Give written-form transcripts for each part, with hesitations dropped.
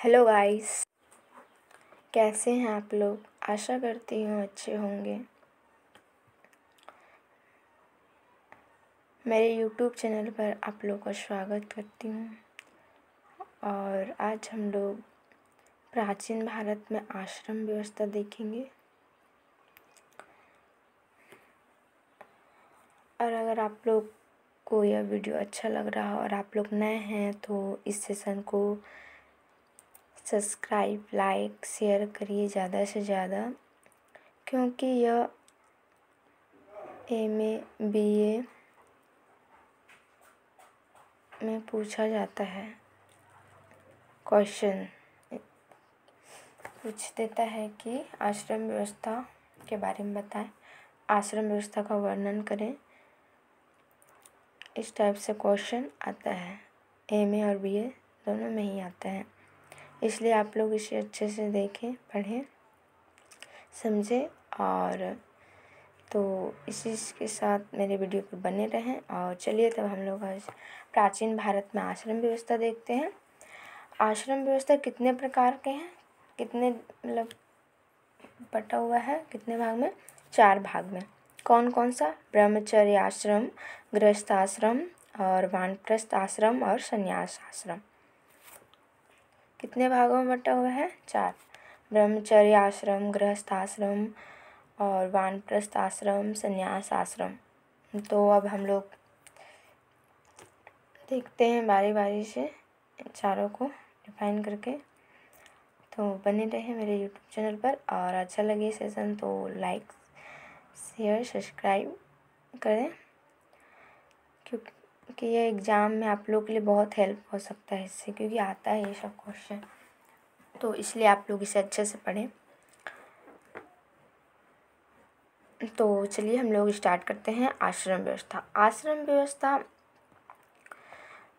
Hello guys, कैसे हैं आप लोग। आशा करती हूँ अच्छे होंगे। मेरे यूट्यूब चैनल पर आप लोग का स्वागत करती हूँ। और आज हम लोग प्राचीन भारत में आश्रम व्यवस्था देखेंगे। और अगर आप लोग को यह वीडियो अच्छा लग रहा और आप लोग नए हैं तो इस सेशन को सब्सक्राइब, लाइक, शेयर करिए ज़्यादा से ज़्यादा, क्योंकि यह MA BA में पूछा जाता है। क्वेश्चन पूछ देता है कि आश्रम व्यवस्था के बारे में बताएं, आश्रम व्यवस्था का वर्णन करें। इस टाइप से क्वेश्चन आता है। MA और BA दोनों में ही आता है, इसलिए आप लोग इसे अच्छे से देखें, पढ़ें, समझें। और तो इसी के साथ मेरे वीडियो पर बने रहें। और चलिए तब हम लोग आज प्राचीन भारत में आश्रम व्यवस्था देखते हैं। आश्रम व्यवस्था कितने प्रकार के हैं, कितने मतलब बटा हुआ है, कितने भाग में? 4 भाग में। कौन कौन सा? ब्रह्मचर्य आश्रम, गृहस्थ आश्रम और वानप्रस्थ आश्रम और संन्यास आश्रम। कितने भागों में बटा हुआ है? 4। ब्रह्मचर्य आश्रम, गृहस्थ आश्रम और वानप्रस्थ आश्रम, संन्यास आश्रम। तो अब हम लोग देखते हैं बारी बारी से चारों को डिफाइन करके। तो बने रहे मेरे यूट्यूब चैनल पर। और अच्छा लगे सेशन तो लाइक, शेयर, सब्सक्राइब करें, क्योंकि ये एग्ज़ाम में आप लोग के लिए बहुत हेल्प हो सकता है इससे, क्योंकि आता है ये सब क्वेश्चन। तो इसलिए आप लोग इसे अच्छे से पढ़ें। तो चलिए हम लोग स्टार्ट करते हैं। आश्रम व्यवस्था। आश्रम व्यवस्था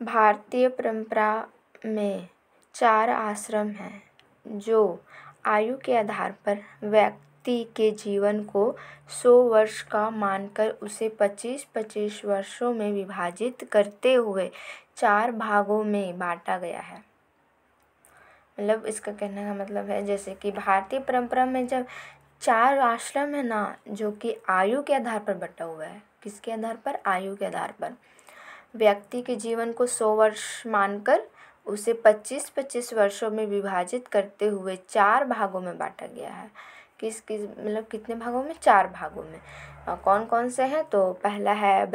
भारतीय परंपरा में 4 आश्रम हैं जो आयु के आधार पर व्यक्ति के जीवन को 100 वर्ष का मानकर उसे 25-25 वर्षों में विभाजित करते हुए 4 भागों में बांटा गया है। मतलब इसका कहने का मतलब है, जैसे कि भारतीय परंपरा में जब 4 आश्रम है ना, जो कि आयु के आधार पर बटा हुआ है। किसके आधार पर? आयु के आधार पर। व्यक्ति के जीवन को 100 वर्ष मानकर उसे 25-25 वर्षों में विभाजित करते हुए 4 भागों में बांटा गया है। किस मतलब कितने भागों में? 4 भागों में। कौन कौन से हैं? तो पहला है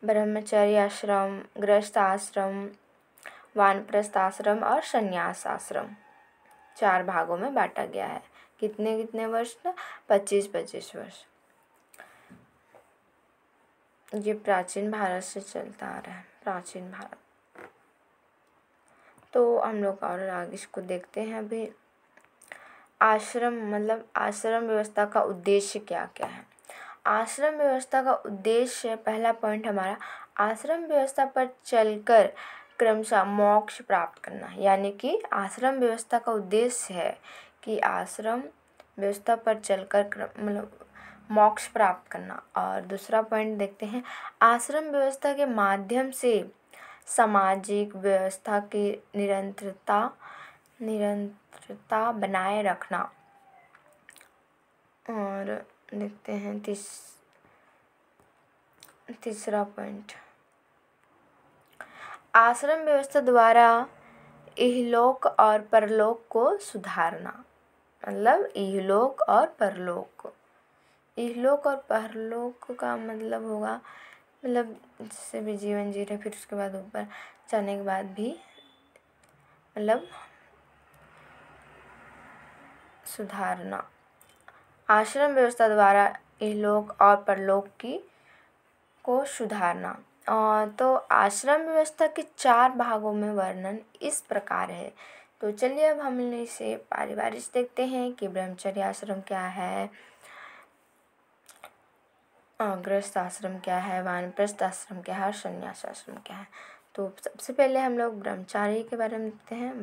ब्रह्मचर्य आश्रम, गृहस्थ आश्रम, वानप्रस्थ आश्रम और संन्यास आश्रम। 4 भागों में बांटा गया है। कितने कितने वर्ष ना? 25-25 वर्ष। ये प्राचीन भारत से चलता आ रहा है, प्राचीन भारत। तो हम लोग और आगे इसको देखते हैं। अभी आश्रम मतलब आश्रम व्यवस्था का उद्देश्य क्या क्या है। आश्रम व्यवस्था का उद्देश्य, पहला पॉइंट हमारा, आश्रम व्यवस्था पर चलकर क्रमशः मोक्ष प्राप्त करना। यानी कि आश्रम व्यवस्था का उद्देश्य है कि आश्रम व्यवस्था पर चलकर मतलब मोक्ष प्राप्त करना। और दूसरा पॉइंट देखते हैं, आश्रम व्यवस्था के माध्यम से सामाजिक व्यवस्था की निरंतरता बनाए रखना। और देखते हैं तीसरा पॉइंट, आश्रम व्यवस्था द्वारा इहलोक और परलोक को सुधारना। मतलब इहलोक और परलोक। इहलोक और परलोक का मतलब होगा, मतलब जिससे भी जीवन जी रहे, फिर उसके बाद ऊपर जाने के बाद भी मतलब सुधारना। आश्रम व्यवस्था द्वारा इहलोक और परलोक को सुधारना। और तो आश्रम व्यवस्था के 4 भागों में वर्णन इस प्रकार है। तो चलिए अब हम इसे बारी से देखते हैं कि ब्रह्मचर्य आश्रम क्या है, गृहस्थ आश्रम क्या है, वानप्रस्थ आश्रम क्या है और संन्यास आश्रम क्या है। तो सबसे पहले हम लोग ब्रह्मचारी के बारे में देखते हैं।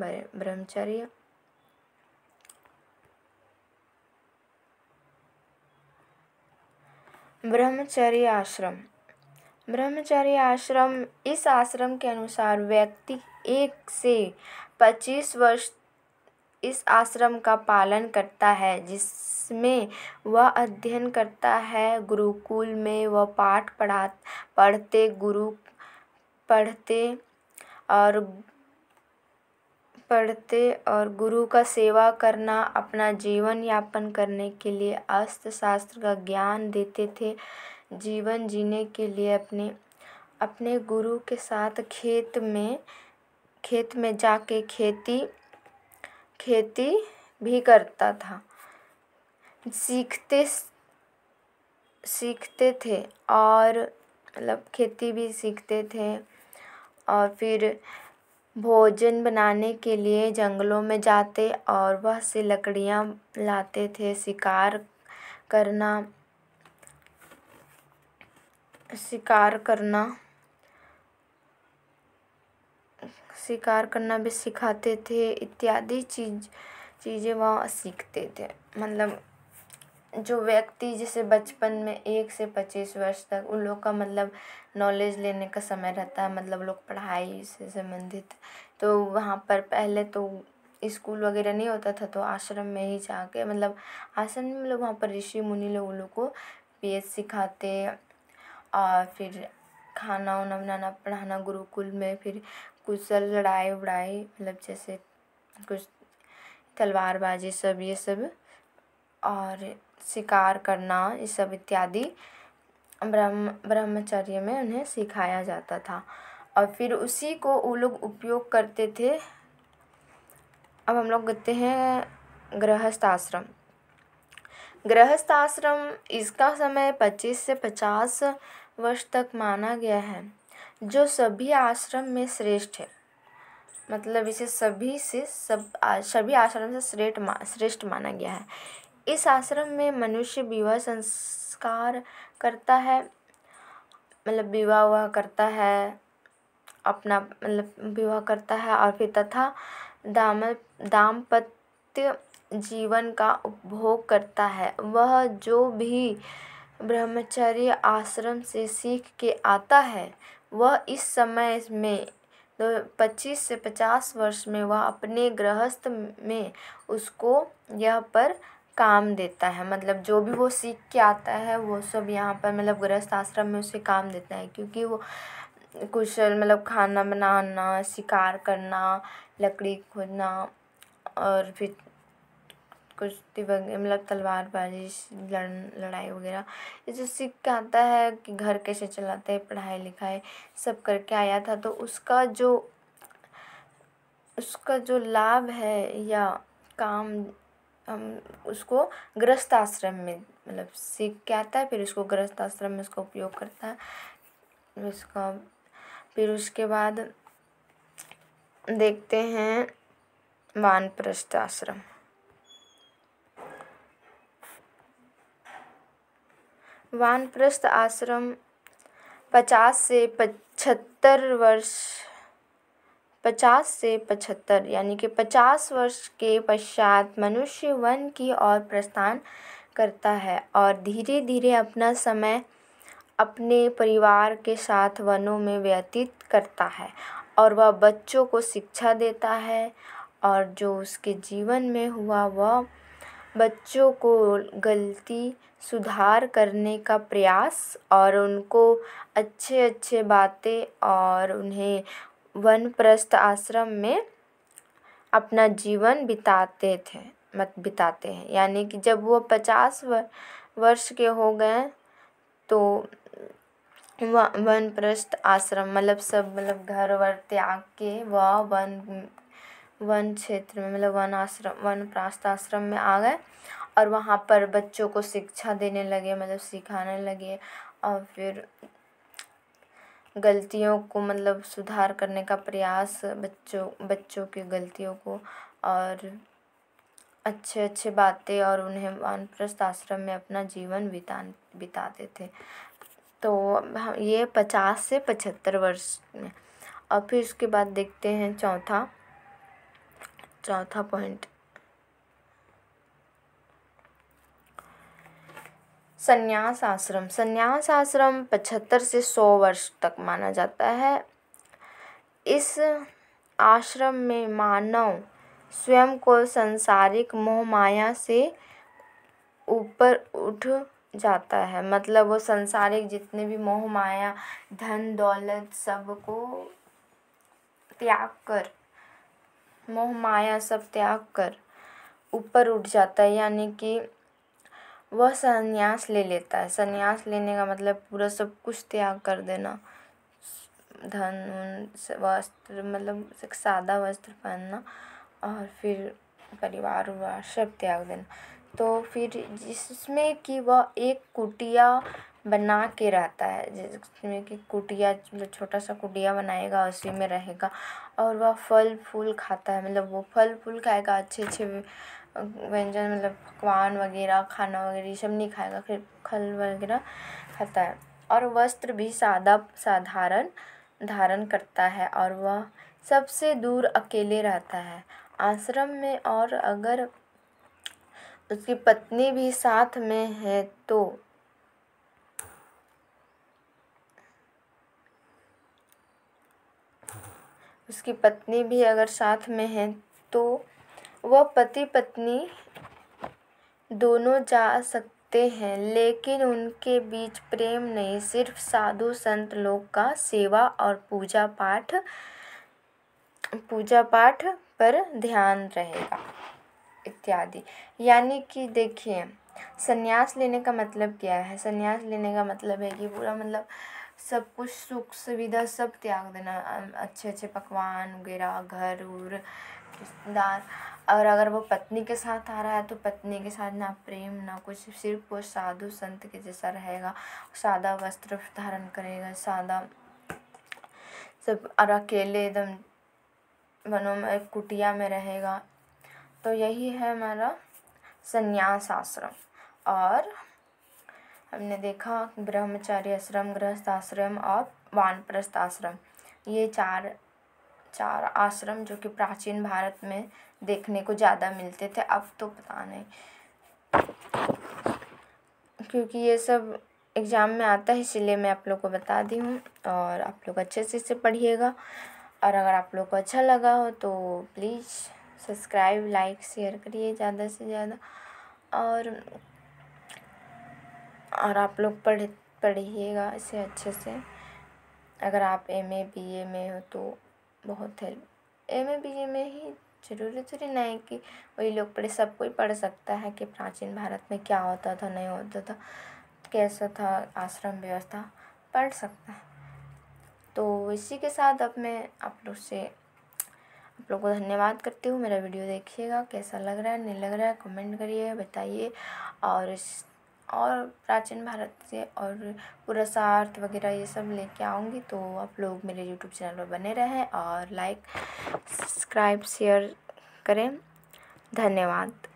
ब्रह्मचर्य आश्रम। ब्रह्मचर्य आश्रम, इस आश्रम के अनुसार व्यक्ति 1 से 25 वर्ष इस आश्रम का पालन करता है, जिसमें वह अध्ययन करता है। गुरुकुल में वह पाठ पढ़ते और गुरु का सेवा करना, अपना जीवन यापन करने के लिए अस्त्र शास्त्र का ज्ञान देते थे। जीवन जीने के लिए अपने गुरु के साथ खेत में जाके खेती भी करता था, सीखते थे और मतलब खेती भी सीखते थे। और फिर भोजन बनाने के लिए जंगलों में जाते और वह से लकड़ियाँ लाते थे। शिकार करना भी सिखाते थे। इत्यादि चीज़ें वह सीखते थे। मतलब जो व्यक्ति जैसे बचपन में 1 से 25 वर्ष तक उन लोग का मतलब नॉलेज लेने का समय रहता है, मतलब लोग पढ़ाई से संबंधित, तो वहाँ पर पहले तो स्कूल वगैरह नहीं होता था, तो आश्रम में ही जाके मतलब आश्रम में मतलब वहाँ पर ऋषि मुनि लोग उन लोग को वेद सिखाते और फिर खाना वाना बनाना पढ़ाना गुरुकुल में। फिर कुशल लड़ाई वड़ाई मतलब जैसे कुछ तलवारबाजी सब ये सब और शिकार करना, ये सब इत्यादि ब्रह्मचर्य में उन्हें सिखाया जाता था और फिर उसी को वो लोग उपयोग करते थे। अब हम लोग कहते हैं गृहस्थ आश्रम। गृहस्थ आश्रम, इसका समय 25 से 50 वर्ष तक माना गया है, जो सभी आश्रम में श्रेष्ठ है। मतलब इसे सभी आश्रम से श्रेष्ठ माना गया है। इस आश्रम में मनुष्य विवाह संस्कार करता है, मतलब विवाह करता है, अपना मतलब विवाह करता है और फिर तथा दाम्पत्य जीवन का उपभोग करता है। वह जो भी ब्रह्मचर्य आश्रम से सीख के आता है, वह इस समय में 25 से 50 वर्ष में वह अपने गृहस्थ में उसको यह पर काम देता है। मतलब जो भी वो सीख के आता है वो सब यहाँ पर मतलब गृहस्थ आश्रम में उसे काम देता है, क्योंकि वो कुशल मतलब खाना बनाना, शिकार करना, लकड़ी खोदना और फिर कुश्ती वगैरह मतलब तलवारबाजी, लड़ाई वगैरह ये जो सीख के आता है कि घर कैसे चलाते हैं, पढ़ाई लिखाई सब करके आया था, तो उसका जो लाभ है या काम हम उसको गृहस्थ आश्रम में मतलब सीख के आता है, फिर उसको गृहस्थ आश्रम में उसका उपयोग करता है। फिर उसके बाद देखते हैं वानप्रस्थ आश्रम। वानप्रस्थ आश्रम 50 से 75 यानी कि 50 वर्ष के पश्चात मनुष्य वन की ओर प्रस्थान करता है और धीरे धीरे अपना समय अपने परिवार के साथ वनों में व्यतीत करता है और वह बच्चों को शिक्षा देता है और जो उसके जीवन में हुआ वह बच्चों को गलती सुधार करने का प्रयास और उनको अच्छे बातें और उन्हें वानप्रस्थ आश्रम में अपना जीवन बिताते हैं। यानी कि जब वो 50 वर्ष के हो गए तो वानप्रस्थ आश्रम मतलब सब मतलब घर वर त्याग के वह वन क्षेत्र में मतलब वानप्रस्थ आश्रम में आ गए और वहाँ पर बच्चों को शिक्षा देने लगे, मतलब सिखाने लगे और फिर गलतियों को मतलब सुधार करने का प्रयास बच्चों की गलतियों को और अच्छे बातें और उन्हें वानप्रस्थ आश्रम में अपना जीवन बिताते थे। तो ये 50 से 75 वर्ष में। और फिर उसके बाद देखते हैं चौथा पॉइंट, संन्यास आश्रम। संन्यास आश्रम 75 से 100 वर्ष तक माना जाता है। इस आश्रम में मानव स्वयं को सांसारिक मोह माया से ऊपर उठ जाता है। मतलब वो सांसारिक जितने भी मोह माया, धन दौलत, सबको त्याग कर, मोह माया सब त्याग कर ऊपर उठ जाता है, यानी कि वह संन्यास ले लेता है। संन्यास लेने का मतलब पूरा सब कुछ त्याग कर देना, धन वस्त्र, मतलब एक सादा वस्त्र पहनना, और फिर परिवार उवार सब त्याग देना। तो फिर जिसमें कि वह एक कुटिया बना के रहता है, जिसमें कि कुटिया, मतलब छोटा सा कुटिया बनाएगा, उसी में रहेगा, और वह फल फूल खाता है। मतलब वो फल फूल खाएगा, अच्छे अच्छे व्यंजन, मतलब पकवान वगैरह, खाना वगैरह ये सब नहीं खाएगा, फिर फल वगैरह खाता है। और वस्त्र भी साधारण धारण करता है, और वह सबसे दूर अकेले रहता है आश्रम में। और अगर उसकी पत्नी भी साथ में है तो उसकी पत्नी भी अगर साथ में है तो वह पति पत्नी दोनों जा सकते हैं, लेकिन उनके बीच प्रेम नहीं, सिर्फ साधु संत लोग का सेवा और पूजा पाठ पर ध्यान रहेगा इत्यादि। यानी कि देखिए, संन्यास लेने का मतलब क्या है। संन्यास लेने का मतलब है कि पूरा मतलब सब कुछ सुख सुविधा सब त्याग देना, अच्छे अच्छे पकवान वगैरह, घर उर, रिश्तेदार। और अगर वो पत्नी के साथ आ रहा है तो पत्नी के साथ ना प्रेम ना कुछ, सिर्फ वो साधु संत के जैसा रहेगा, सादा वस्त्र धारण करेगा, सादा सब, और अकेले एकदम वनों में एक कुटिया में रहेगा। तो यही है हमारा संन्यास आश्रम। और हमने देखा ब्रह्मचारी आश्रम, गृहस्थ आश्रम और वानप्रस्थ आश्रम, ये चार आश्रम जो कि प्राचीन भारत में देखने को ज़्यादा मिलते थे। अब तो पता नहीं, क्योंकि ये सब एग्ज़ाम में आता है, इसलिए मैं आप लोग को बता दी हूँ। और आप लोग अच्छे से इसे पढ़िएगा। और अगर आप लोग को अच्छा लगा हो तो प्लीज़ सब्सक्राइब, लाइक, शेयर करिए ज़्यादा से ज़्यादा। और आप लोग पढ़िएगा इसे अच्छे से। अगर आप MA BA में हो तो बहुत हेल्प, MA BA में ही ज़रूरी नहीं कि वही लोग पढ़े, सब कोई पढ़ सकता है कि प्राचीन भारत में क्या होता था, नहीं होता था, कैसा था आश्रम व्यवस्था, पढ़ सकता है। तो इसी के साथ अब मैं आप लोग को धन्यवाद करती हूँ। मेरा वीडियो देखिएगा, कैसा लग रहा है नहीं लग रहा है कमेंट करिए, बताइए। और प्राचीन भारत से और पूरा सार्थ वगैरह ये सब लेके आऊँगी, तो आप लोग मेरे यूट्यूब चैनल पर बने रहें और लाइक, सब्सक्राइब, शेयर करें। धन्यवाद।